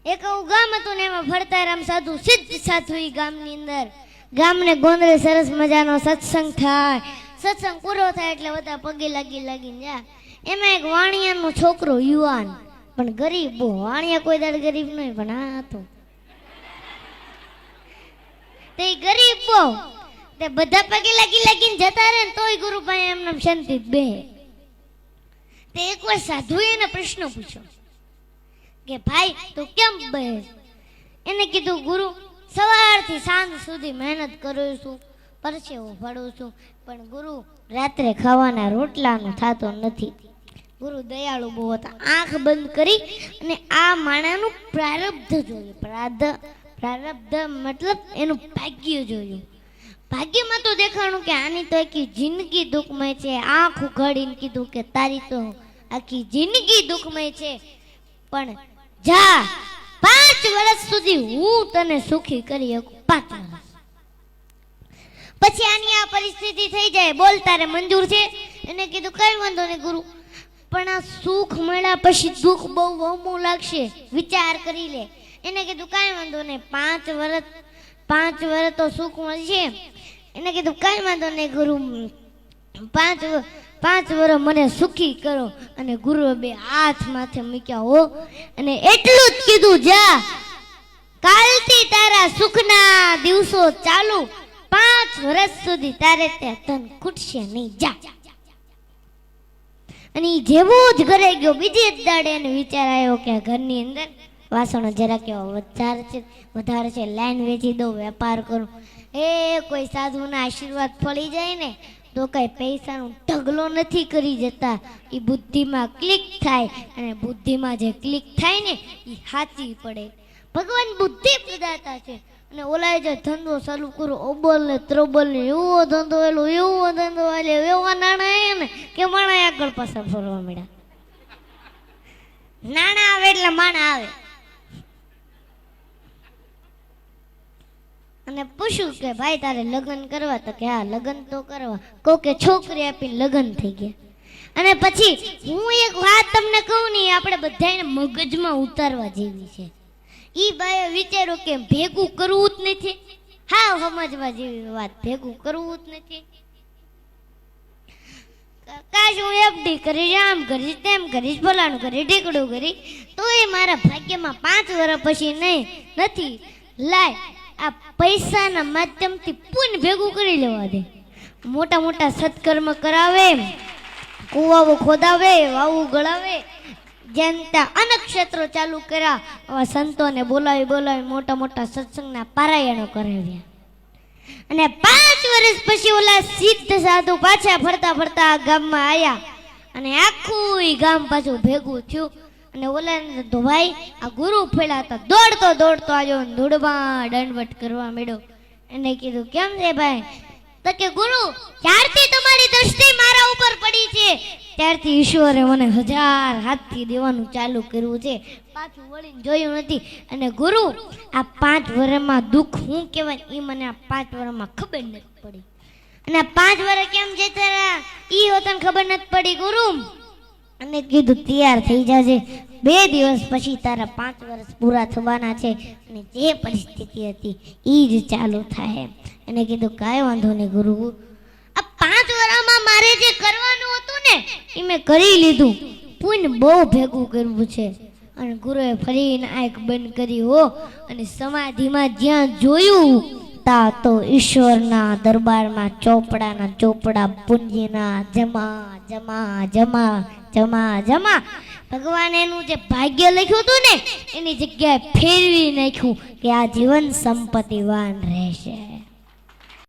એક આવું ગામ હતું ને એમાં ભરતારામ સાધુ સિદ્ધ સાધુ ઈ ગામની અંદર ગામને ગોંદરે સરસ મજાનો સત્સંગ થાય. સત્સંગ પૂરો થાય એટલે બધા પગે લાગીને જા. એમાં એક વાણિયાનો છોકરો યુવાન પણ ગરીબ, બહુ વાણિયા કોઈ દાડ ગરીબ નહીં પણ આ હતો તે ગરીબ બહુ. તે બધા પગે લાગીને જતા રહે ને તોય ગુરુભાઈ એમને શાંતિ બે. તે એકવાર સાધુએ એને પ્રશ્ન પૂછ્યો કે ભાઈ તું કેમ બે? એને કીધું ગુરુ સવારથી સાંજ સુધી મહેનત કરું છું, પરસેવો ફાડું છું, પણ ગુરુ રાત્રે ખાવાના રોટલાનું થતો નથી. ગુરુ દયાળુ બહુ હતા. આંખ બંધ કરી અને આ માણાનું પ્રારબ્ધ જોયું. પ્રારબ્ધ મતલબ એનું ભાગ્ય જોયું. ભાગ્યમાં તો દેખાણું કે આની તો આખી જિંદગી દુઃખમય છે. આંખ ઉઘાડીને કીધું કે તારી તો આખી જિંદગી દુઃખમય છે, પણ જા 5 વર્ષ સુધી હું તને સુખી કરી શકું. 5 વર્ષ પછી આની આ પરિસ્થિતિ થઈ જાય. બોલ તારે મંજૂર છે? એને કીધું કઈ વાંધો નહીં ગુરુ, પણ આ સુખ મળ્યા પછી દુઃખ બહુ વહમું લાગશે, વિચાર કરી લે. એને કીધું કાંઈ વાંધો નહીં, 5 વર્ષ તો સુખ મળશે. એને કીધું કાંઈ વાંધો નહીં ગુરુ, 5 વર્ષ મને સુખી કરો. અને ગુરુએ 2 હાથ માથે મૂક્યા હો અને એટલું જ કીધું જા કાલથી તારા સુખના દિવસો ચાલુ, 5 વર્ષ સુધી તારે ત્યાં ધન ખૂટશે નહીં, જા. અને જેવો જ ઘરે ગયો બીજે જ દાડે એને વિચાર આવ્યો કે ઘરની અંદર વાસણો જરા કેવા વધારે છે, લાઈન વેચી દઉં, વેપાર કરું. કોઈ સાધુના આશીર્વાદ ફળી જાય ને તો કઈ પૈસાનું ઢગલો નથી કરી જતા. એ બુદ્ધિમાં ક્લિક થાય અને બુદ્ધિમાં જે ક્લિક થાય ને એ સાચી પડે. ભગવાન બુદ્ધિ પ્રદાતા છે. અને ઓલાય જે ધંધો ચાલુ કરો ઓબલ ને ત્રોબલ ને એવો ધંધો એવા નાણાં ને કે માણા આગળ પાછા ફરવા મળ્યા. નાણાં આવે એટલે માણા આવે. અને પૂછ્યું કે ભાઈ તારે લગ્ન કરવા? તો કે હા લગ્ન તો કરવા. કહું કે છોકરી આપીને લગ્ન થઈ ગયા. અને પછી હું એક વાત તમને કહું ને, આપણે બધાને મગજમાં ઉતારવા જેવી છે. ઈ બાએ વિચાર્યું કે ભેગું કરવું જ નથી. હા સમજવા જેવી વાત, ભેગું કરવું જ નથી. કાશ હું એફડી કરીશ, આમ કરીશ, તેમ કરીશ, ફલાણું કરીશ, ઢીકડું કરીશ, તો એ મારા ભાગ્યમાં 5 વર્ષ પછી નથી. લાય આ પૈસાના માધ્યમથી પુણ્ય ભેગું કરી લેવા દે. મોટા મોટા સત્કર્મ કરાવે, કુવાઓ ખોદાવે, વાવું ગળાવે, જનતા અનેક ક્ષેત્રો ચાલુ કર્યા. આવા સંતોને બોલાવી મોટા મોટા સત્સંગના પારાયણો કરાવ્યા. અને 5 વર્ષ પછી ઓલા સિદ્ધ સાધુ પાછા ફરતા ગામમાં આવ્યા. અને આખું ગામ પાછું ભેગું થયું. અને ઓલા તો ભાઈ આ ગુરુ ફેલા હતા, દોડતો આવ્યો, ધૂળમાં દંડવટ કરવા માંડ્યો. એને કીધું કેમ છે ભાઈ? તો કે ગુરુ જ્યારથી તમારી દ્રષ્ટિ મારા ઉપર પડી છે ત્યારથી ઈશ્વરે મને 1000 હાથથી દેવાનું ચાલુ કર્યું છે, પાછું વળીને જોયું નથી. અને ગુરુ આ 5 વર્ષમાં દુઃખ શું કહેવાય એ મને આ 5 વર્ષમાં ખબર નથી પડી. અને આ 5 વર્ષ કેમ જતા ઈ તને ખબર નથી પડી ગુરુ. અને કીધું તૈયાર થઈ જાજે, 2 દિવસ પછી તારા 5 વર્ષ પૂરા થવાના છે અને જે પરિસ્થિતિ હતી એ જ ચાલુ થાય. એને કીધું કાંઈ વાંધો નહીં ગુરુ, આ 5 વર્ષમાં મારે જે કરવાનું હતું ને એ મેં કરી લીધું, પુણ્ય બહુ ભેગું કરવું છે. અને ગુરુએ ફરીને આંખ બંધ કરી હો અને સમાધિમાં જ્યાં જોયું તા તો ઈશ્વરના દરબારમાં ચોપડા પુણ્યના જમા. ભગવાન એનું જે ભાગ્ય લખ્યું હતું ને એની જગ્યાએ ફેરવી નાખ્યું કે આ જીવન સંપત્તિવાન રહેશે.